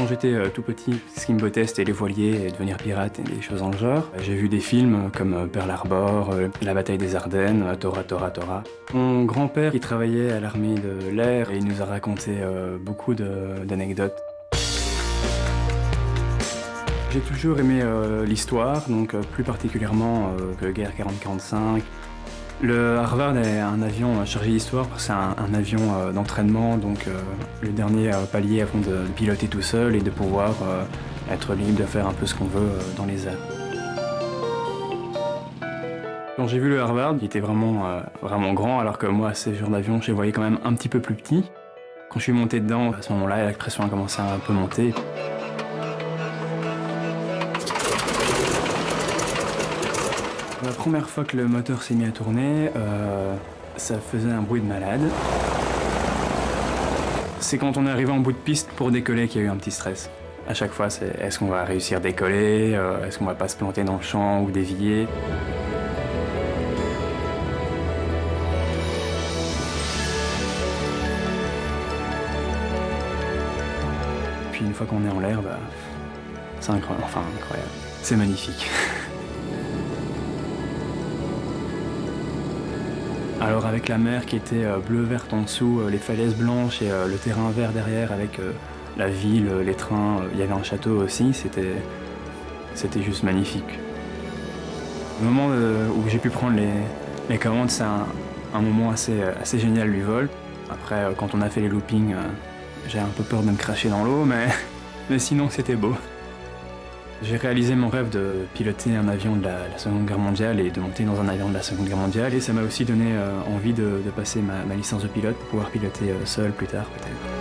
Quand j'étais tout petit, ce qui me bottait, c'était les voiliers et devenir pirate et des choses dans le genre. J'ai vu des films comme Pearl Harbor, La bataille des Ardennes, Tora Tora Tora. Mon grand-père, il travaillait à l'armée de l'air et il nous a raconté beaucoup d'anecdotes. J'ai toujours aimé l'histoire, donc plus particulièrement que guerre 40-45. Le Harvard est un avion chargé d'histoire parce que c'est un avion d'entraînement, donc le dernier palier avant de piloter tout seul et de pouvoir être libre de faire un peu ce qu'on veut dans les airs. Quand j'ai vu le Harvard, il était vraiment grand, alors que moi, ces genres d'avion, je les voyais quand même un petit peu plus petits. Quand je suis monté dedans, à ce moment-là, la pression a commencé à un peu monter. La première fois que le moteur s'est mis à tourner, ça faisait un bruit de malade. C'est quand on est arrivé en bout de piste pour décoller qu'il y a eu un petit stress. À chaque fois, c'est est-ce qu'on va réussir à décoller, est-ce qu'on va pas se planter dans le champ ou dévier. Puis une fois qu'on est en l'air, c'est incroyable. C'est magnifique. Alors avec la mer qui était bleu-verte en dessous, les falaises blanches et le terrain vert derrière avec la ville, les trains, il y avait un château aussi, c'était juste magnifique. Le moment où j'ai pu prendre les commandes, c'est un moment assez génial du vol. Après, quand on a fait les loopings, j'ai un peu peur de me cracher dans l'eau, mais sinon c'était beau. J'ai réalisé mon rêve de piloter un avion de la Seconde Guerre mondiale et de monter dans un avion de la Seconde Guerre mondiale. Et ça m'a aussi donné envie de passer ma licence de pilote pour pouvoir piloter seul plus tard peut-être.